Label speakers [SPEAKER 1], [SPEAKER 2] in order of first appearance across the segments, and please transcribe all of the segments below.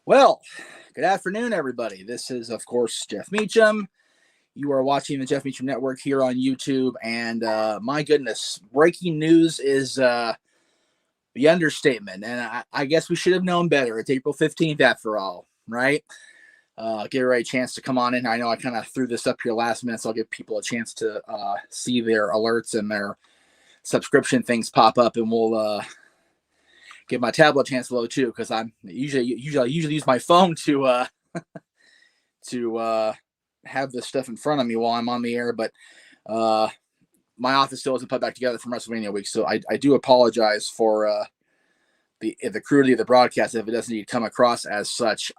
[SPEAKER 1] Well, good afternoon, everybody. This is, of course, Jeff Meacham. You are watching the Jeff Meacham Network here on YouTube, and my goodness, breaking news is the understatement, and I guess we should have known better. It's April 15th, after all, right? Give everybody a chance to come on in. I know I kind of threw this up here last minute, so I'll give people a chance to see their alerts and their subscription things pop up, and we'll give my tablet a chance to load too, because I usually use my phone to have this stuff in front of me while I'm on the air. But my office still isn't put back together from WrestleMania week, so I do apologize for the crudity of the broadcast if it doesn't need to come across as such.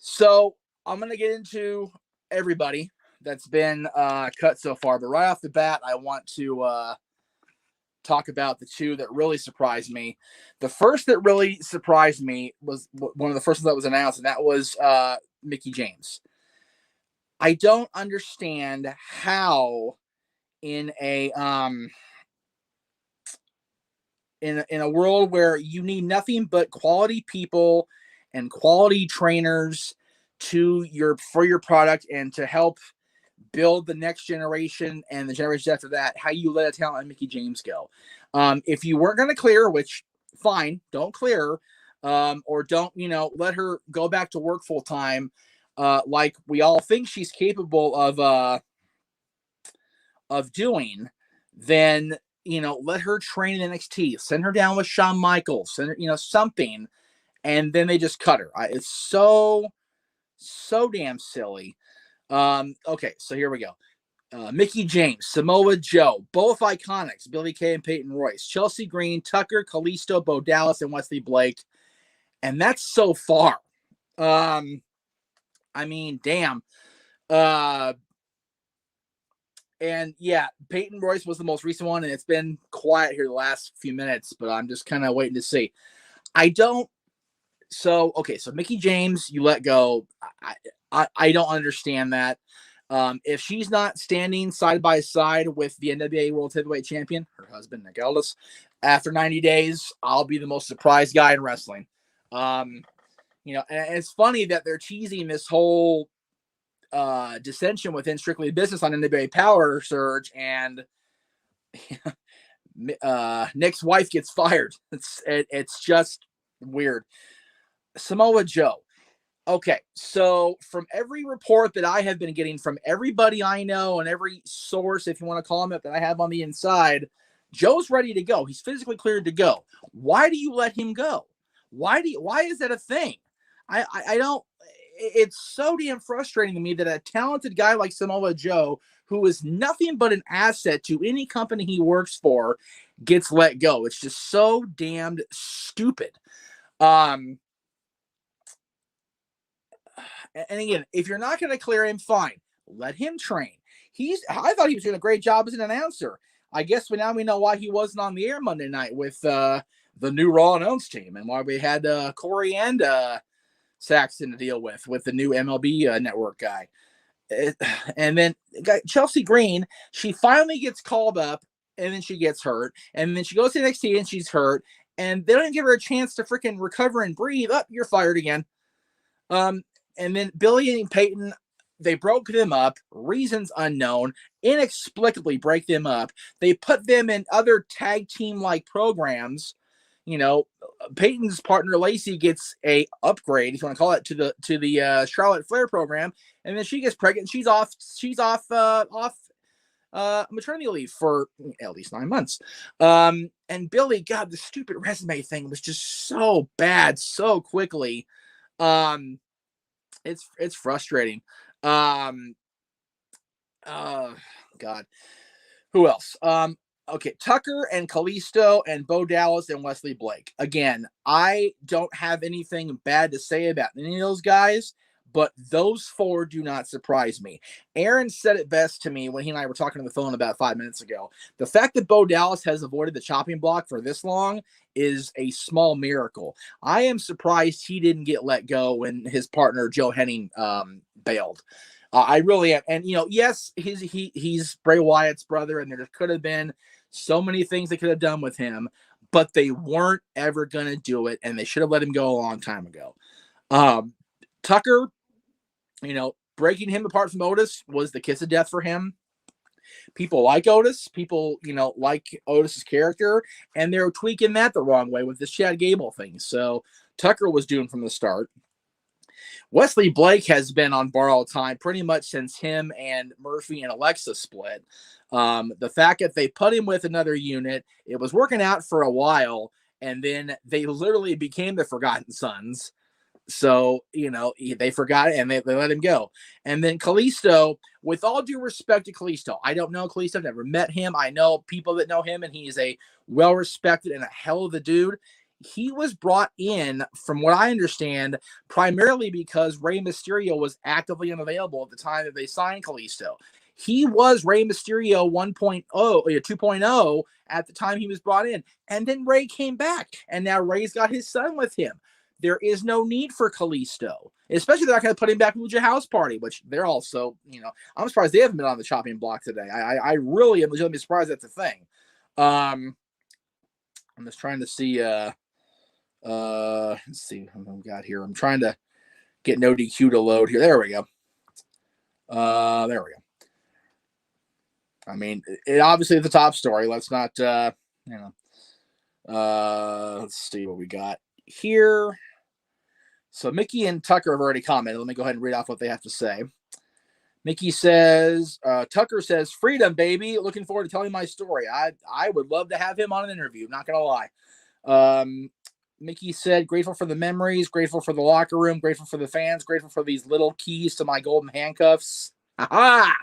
[SPEAKER 1] So I'm gonna get into everybody that's been cut so far, but right off the bat, I want to talk about the two that really surprised me. The first that really surprised me was one of the first ones that was announced, and that was Mickie James. I don't understand how in a world where you need nothing but quality people and quality trainers for your product and to help build the next generation and the generation after that, how you let a talent like Mickie James go. If you weren't going to clear, which fine, don't clear, or don't, let her go back to work full time, like we all think she's capable of doing, then, let her train in NXT, send her down with Shawn Michaels, send her, something, and then they just cut her. It's so damn silly. Okay, so here we go. Mickie James, Samoa Joe, both iconics, Billie Kay and Peyton Royce, Chelsea Green, Tucker, Kalisto, Bo Dallas, and Wesley Blake. And that's so far. I mean, damn. And yeah, Peyton Royce was the most recent one, and it's been quiet here the last few minutes, but I'm just kind of waiting to see. So Mickie James, you let go. I don't understand that. If she's not standing side by side with the NWA World Heavyweight Champion, her husband, Nick Aldis, after 90 days, I'll be the most surprised guy in wrestling. And it's funny that they're teasing this whole dissension within Strictly Business on NWA Power Surge, and Nick's wife gets fired. It's just weird. Samoa Joe. Okay, so from every report that I have been getting from everybody I know and every source, if you want to call him it, that I have on the inside, Joe's ready to go. He's physically cleared to go. Why do you let him go? Why is that a thing? I don't. It's so damn frustrating to me that a talented guy like Samoa Joe, who is nothing but an asset to any company he works for, gets let go. It's just so damned stupid. And again, if you're not going to clear him, fine. Let him train. I thought he was doing a great job as an announcer. I guess now we know why he wasn't on the air Monday night with the new Raw announce team, and why we had Corey and Saxton to deal with the new MLB network guy. And then Chelsea Green, she finally gets called up, and then she gets hurt, and then she goes to NXT and she's hurt, and they don't give her a chance to freaking recover and breathe. You're fired again. And then Billie and Peyton, they broke them up, reasons unknown, inexplicably break them up. They put them in other tag team-like programs. Peyton's partner Lacey gets a upgrade, if you want to call it, to the Charlotte Flair program, and then she gets pregnant. She's off maternity leave for at least 9 months. And Billie, God, the stupid resume thing was just so bad so quickly. It's frustrating. God. Who else? Okay, Tucker and Kalisto and Bo Dallas and Wesley Blake. Again, I don't have anything bad to say about any of those guys, but those four do not surprise me. Aaron said it best to me when he and I were talking on the phone about 5 minutes ago. The fact that Bo Dallas has avoided the chopping block for this long is a small miracle. I am surprised he didn't get let go when his partner Joe Henning bailed. I really am. And, yes, he's Bray Wyatt's brother, and there could have been so many things they could have done with him. but they weren't ever going to do it, and they should have let him go a long time ago. Tucker, breaking him apart from Otis was the kiss of death for him. People like Otis. People, like Otis's character, and they're tweaking that the wrong way with this Chad Gable thing. So Tucker was doomed from the start. Wesley Blake has been on borrowed time pretty much since him and Murphy and Alexa split. The fact that they put him with another unit, it was working out for a while, and then they literally became the Forgotten Sons. So, they forgot it and they let him go. And then Kalisto, with all due respect to Kalisto, I don't know Kalisto, I've never met him. I know people that know him, and he is a well-respected and a hell of a dude. He was brought in, from what I understand, primarily because Rey Mysterio was actively unavailable at the time that they signed Kalisto. He was Rey Mysterio 1.0, 2.0 at the time he was brought in. And then Rey came back, and now Rey's got his son with him. There is no need for Kalisto, especially they're not going to put him back in Lucha House Party, which they're also, I'm surprised they haven't been on the chopping block today. I really am legitimately surprised that's a thing. I'm just trying to see, let's see what we got here. I'm trying to get no DQ to load here. There we go. There we go. I mean, it obviously is the top story. Let's not, let's see what we got here. So Mickey and Tucker have already commented. Let me go ahead and read off what they have to say. Mickey says, Tucker says, freedom, baby. Looking forward to telling my story. I would love to have him on an interview. Not going to lie. Mickey said, grateful for the memories, grateful for the locker room, grateful for the fans, grateful for these little keys to my golden handcuffs. Aha!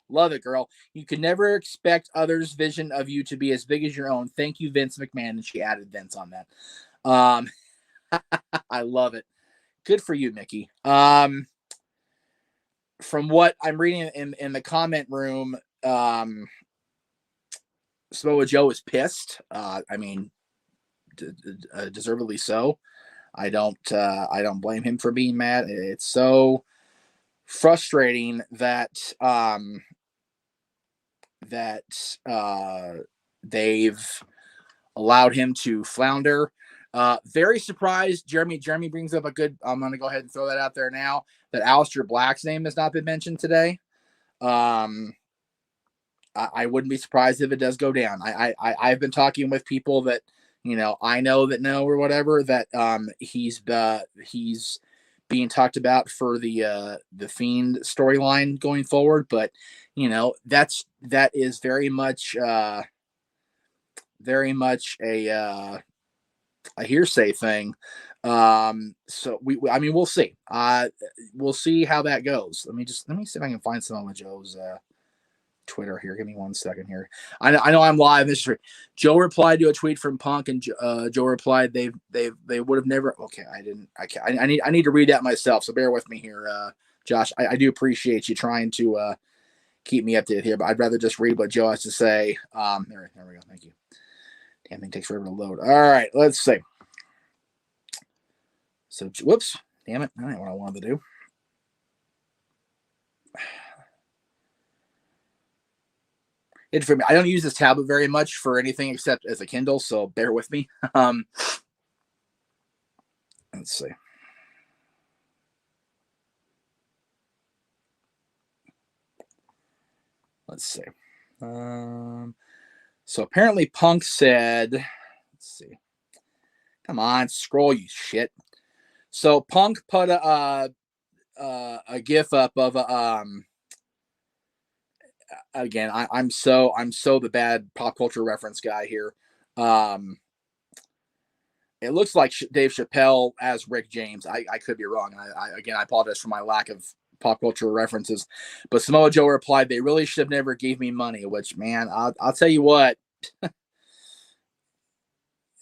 [SPEAKER 1] Love it, girl. You can never expect others' vision of you to be as big as your own. Thank you, Vince McMahon. And she added Vince on that. I love it. Good for you, Mickey. From what I'm reading in the comment room, Samoa Joe is pissed. I mean, deservedly so. I don't blame him for being mad. It's so frustrating that they've allowed him to flounder. Very surprised. Jeremy brings up a good, I'm going to go ahead and throw that out there now, that Aleister Black's name has not been mentioned today. I wouldn't be surprised if it does go down. I've been talking with people that, I know or whatever, that he's being talked about for the Fiend storyline going forward. But, that is very much a hearsay thing. So we'll see. We'll see how that goes. Let me see if I can find some of Joe's Twitter here. Give me 1 second here. I know I'm live. Joe replied to a tweet from Punk, and Joe replied they would have never. Okay, I need to read that myself. So bear with me here, Josh. I do appreciate you trying to keep me updated here, but I'd rather just read what Joe has to say. There we go. Thank you. Damn thing takes forever to load. All right, let's see. So, whoops. Damn it. That ain't what I wanted to do. For me, I don't use this tablet very much for anything except as a Kindle, so bear with me. Let's see. So apparently Punk said, let's see. Come on, scroll, you shit. So Punk put a GIF up of again, I'm so the bad pop culture reference guy here. It looks like Dave Chappelle as Rick James. I could be wrong. I apologize for my lack of pop culture references. But Samoa Joe replied, "They really should have never gave me money." Which, man, I'll tell you what.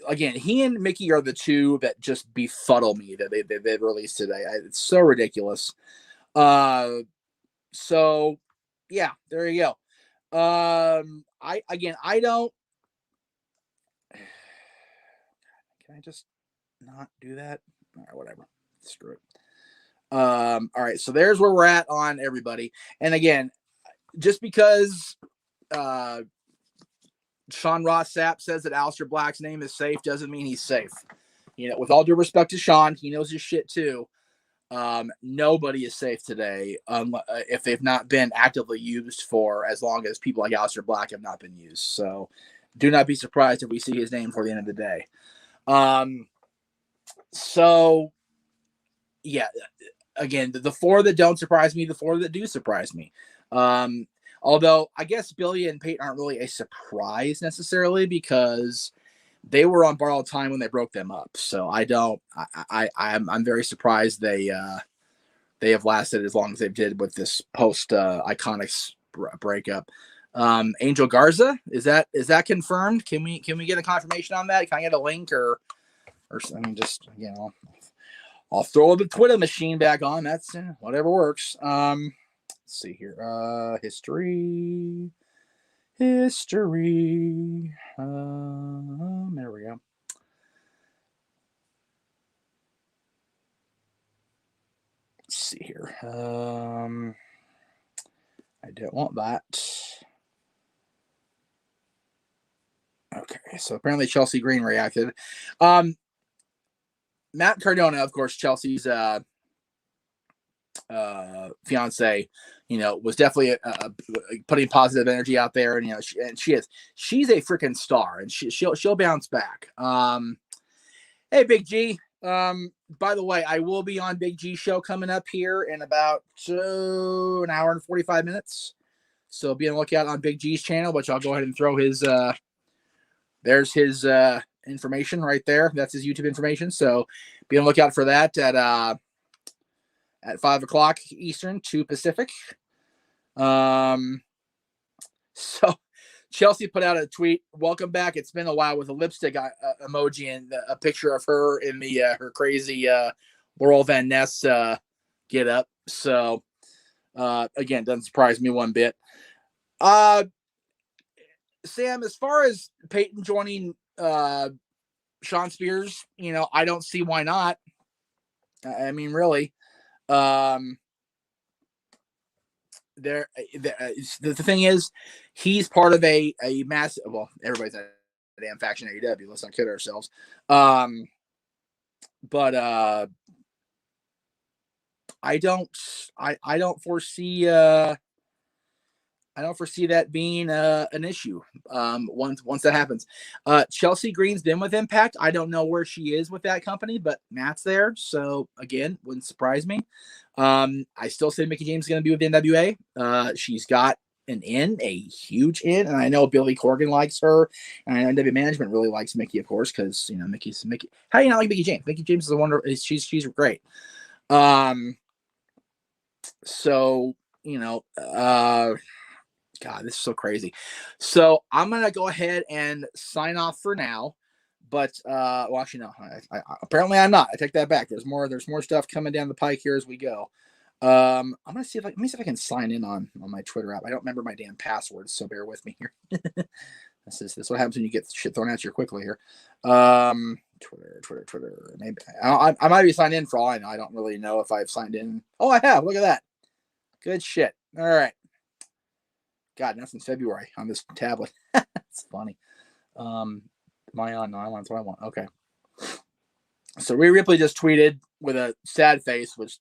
[SPEAKER 1] Again, he and Mickey are the two that just befuddle me that they've released today. It's so ridiculous. So yeah, there you go. I don't. Can I just not do that? All right, whatever. Screw it. All right, so there's where we're at on everybody. And again, just because Sean Ross Sapp says that Aleister Black's name is safe doesn't mean he's safe. With all due respect to Sean, he knows his shit too. Nobody is safe today if they've not been actively used for as long as people like Aleister Black have not been used. So do not be surprised if we see his name for the end of the day. So, yeah, again, the four that don't surprise me, the four that do surprise me. Although I guess Billy and Peyton aren't really a surprise necessarily because they were on borrowed time when they broke them up. So I'm very surprised they have lasted as long as they did with this post Iconics breakup. Angel Garza, is that confirmed? Can we get a confirmation on that? Can I get a link or something? Just I'll throw the Twitter machine back on. That's whatever works. Let's see here. History. There we go. Let's see here. I don't want that. Okay, so apparently Chelsea Green reacted. Matt Cardona, of course, Chelsea's fiance, was definitely putting positive energy out there, and she's a freaking star, and she'll bounce back. Hey, Big G. By the way, I will be on Big G show coming up here in about an hour and 45 minutes. So be on the lookout on Big G's channel, which I'll go ahead and throw his. There's his information right there. That's his YouTube information. So be on the lookout for that at 5:00 Eastern, 2 Pacific. So Chelsea put out a tweet. Welcome back. It's been a while, with a lipstick emoji and a picture of her in the her crazy Laurel Van Ness get up. So again, doesn't surprise me one bit. Sam, as far as Peyton joining Sean Spears, I don't see why not. I mean, really. The thing is, he's part of a massive. Well, everybody's a damn faction at AEW. Let's not kid ourselves. But I don't foresee. I don't foresee that being an issue once that happens. Chelsea Green's been with Impact. I don't know where she is with that company, but Matt's there. So, again, wouldn't surprise me. I still say Mickie James is going to be with the NWA. She's got a huge in, and I know Billy Corgan likes her, and I know NWA management really likes Mickie, of course, because, Mickey's Mickie. How do you not like Mickie James? Mickie James is a wonder. She's great. So, God, this is so crazy. So I'm going to go ahead and sign off for now. But, well, actually, no. Apparently I'm not. I take that back. There's more stuff coming down the pike here as we go. I'm going to see let me see if I can sign in on my Twitter app. I don't remember my damn password, so bear with me here. This is what happens when you get shit thrown at you quickly here. Twitter. Maybe I might be signed in for all I know. I don't really know if I've signed in. Oh, I have. Look at that. Good shit. All right. God, nothing's February on this tablet. It's funny. Am I on? No, that's what I want. Okay. So Rhea Ripley just tweeted with a sad face, which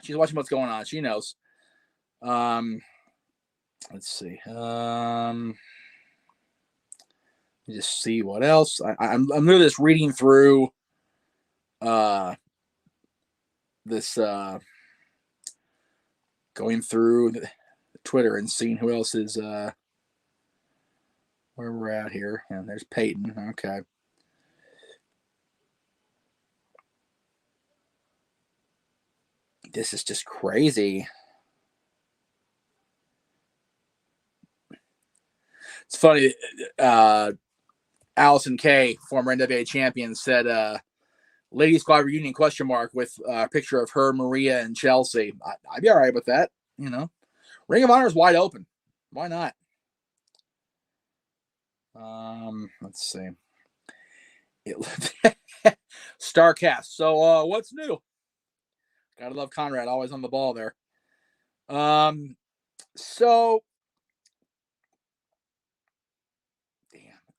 [SPEAKER 1] she's watching what's going on. She knows. Let's see. Just see what else. I'm literally just reading through this going through the Twitter and seeing who else is where we're at here. And there's Peyton. Okay. This is just crazy. It's funny. Allison Kay, former NWA champion, said Lady Squad reunion ? With a picture of her, Maria, and Chelsea. I'd be all right with that. Ring of Honor is wide open. Why not? Let's see. Starcast. So what's new? Gotta love Conrad, always on the ball there. So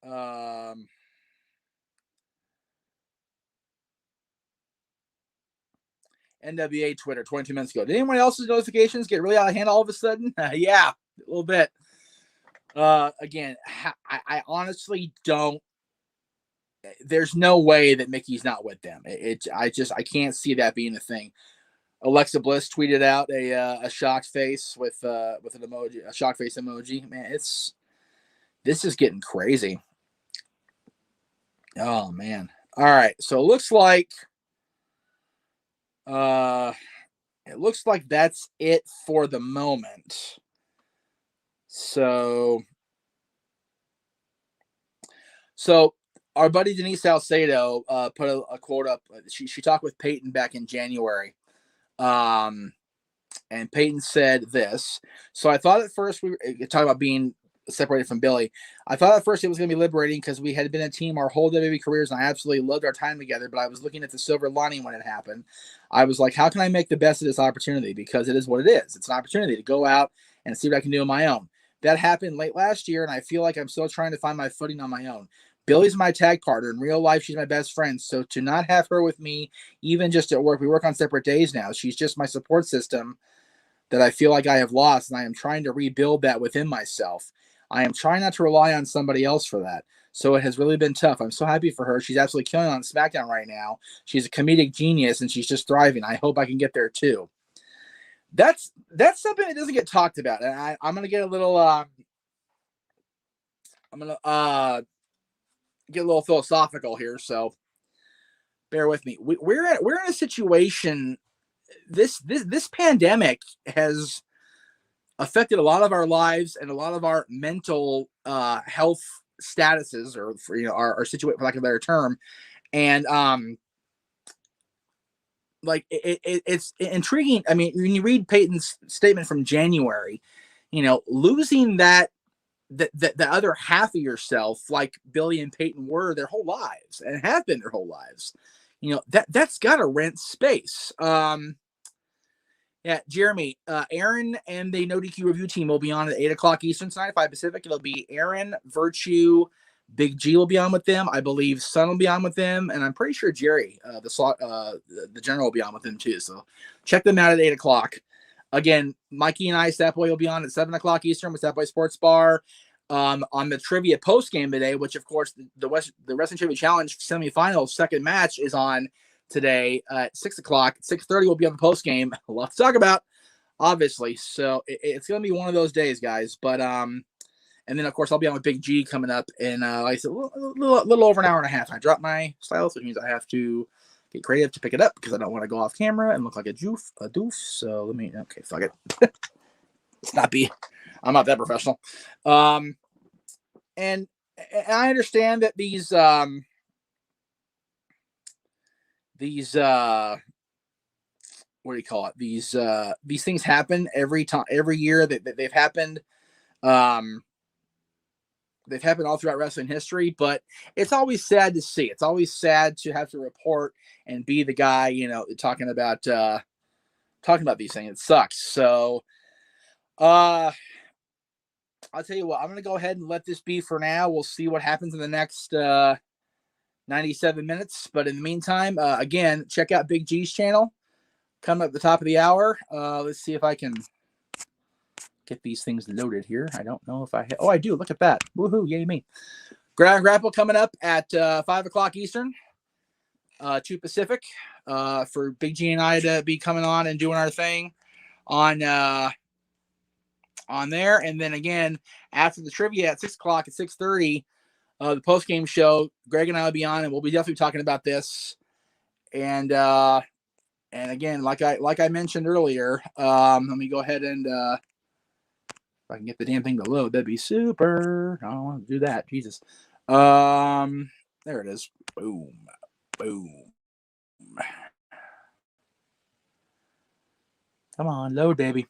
[SPEAKER 1] NWA Twitter 22 minutes ago. Did anyone else's notifications get really out of hand all of a sudden? Yeah, a little bit. Again, I honestly don't. There's no way that Mickey's not with them. I can't see that being a thing. Alexa Bliss tweeted out a shocked face with an emoji, a shocked face emoji. Man, this is getting crazy. Oh man. All right, so it looks like that's it for the moment. So our buddy Denise Salcedo put a quote up. She talked with Peyton back in January. And Peyton said this. So I thought at first we were talking about being separated from Billy. I thought at first it was going to be liberating because we had been a team our whole WWE careers, and I absolutely loved our time together. But I was looking at the silver lining when it happened. I was like, how can I make the best of this opportunity? Because it is what it is. It's an opportunity to go out and see what I can do on my own. That happened late last year, and I feel like I'm still trying to find my footing on my own. Billy's my tag partner. In real life, she's my best friend. So to not have her with me, even just at work, we work on separate days now. She's just my support system that I feel like I have lost, and I am trying to rebuild that within myself. I am trying not to rely on somebody else for that. So it has really been tough. I'm so happy for her. She's absolutely killing on SmackDown right now. She's a comedic genius, and she's just thriving. I hope I can get there too. That's something that doesn't get talked about. And I'm gonna get a little get a little philosophical here, so bear with me. We're in a situation. This pandemic has affected a lot of our lives and a lot of our mental health statuses, or for, our situation, for lack of a better term. And it's intriguing. I mean, when you read Peyton's statement from January, losing that the other half of yourself, like Billy and Peyton were their whole lives and have been their whole lives, that's got to rent space. Yeah, Jeremy, Aaron and the No DQ review team will be on at 8:00 Eastern tonight, 5 Pacific. It'll be Aaron, Virtue, Big G will be on with them. I believe Sun will be on with them, and I'm pretty sure Jerry, the general, will be on with them too. So check them out at 8:00. Again, Mikey and I, Statboy, will be on at 7:00 Eastern with Statboy Sports Bar. On the trivia post game today, which of course the Wrestling Trivia Challenge semifinal second match is on today at 6:00. 6:30 will be on the post game. A lot to talk about, obviously. So it's gonna be one of those days, guys. But and then of course I'll be on with Big G coming up in like I said, a little over an hour and a half. I dropped my stylus, which means I have to get creative to pick it up because I don't want to go off camera and look like a doof. So let me fuck it. Let's not be. I'm not that professional. And I understand that these what do you call it? These things happen every year that they've happened. They've happened all throughout wrestling history, but it's always sad to see. It's always sad to have to report and be the guy, talking about these things. It sucks. So, I'll tell you what, I'm going to go ahead and let this be for now. We'll see what happens in the next 97 minutes. But in the meantime, again, check out Big G's channel. Coming up at the top of the hour. Let's see if I can get these things loaded here. I don't know if I oh, I do. Look at that. Woohoo. Yay me. Ground Grapple coming up at 5:00 Eastern, 2 Pacific, for Big G and I to be coming on and doing our thing on there. And then again, after the trivia at 6:00 at 6:30, the post game show, Greg and I will be on, and we'll be definitely talking about this. And again, like I mentioned earlier, let me go ahead and if I can get the damn thing to load, that'd be super. I don't want to do that. Jesus. There it is. Boom. Come on, load, baby.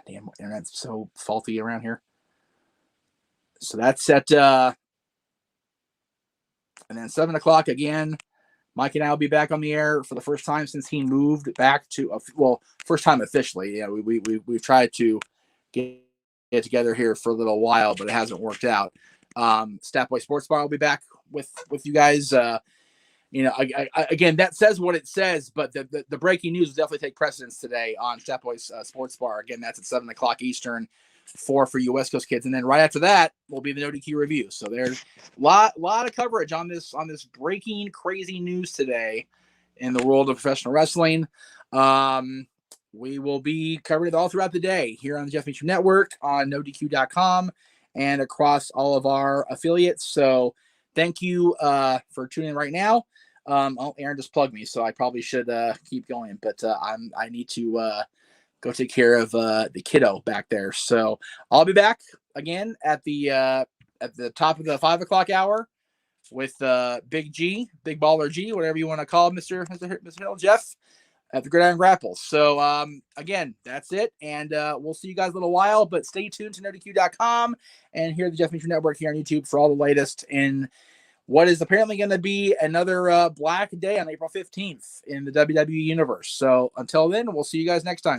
[SPEAKER 1] Damn, internet's so faulty around here. So that's at and then 7:00 again. Mike and I will be back on the air for the first time since he moved back to first time officially. Yeah, we've tried to get together here for a little while, but it hasn't worked out. Stat Boy Sports Bar will be back with you guys. Again, that says what it says, but the breaking news will definitely take precedence today on Stat Boy's Sports Bar. Again, that's at 7 o'clock Eastern, 4 for you West Coast kids, and then right after that will be the No DQ review. So there's a lot of coverage on this breaking crazy news today in the world of professional wrestling. We will be covering it all throughout the day here on the Jeff Meacham Network, on NoDQ.com, and across all of our affiliates. So thank you for tuning in right now. Aaron just plugged me, so I probably should keep going, but I need to go take care of the kiddo back there. So I'll be back again at the top of the 5 o'clock hour with Big Baller G, whatever you want to call Mr. Hill, Jeff, at the Gridiron Grapples. So again, that's it, and we'll see you guys in a little while, but stay tuned to NoDQ.com and here at the Jeff Meacham Network here on YouTube for all the latest in what is apparently going to be another Black Day on April 15th in the WWE Universe. So until then, we'll see you guys next time.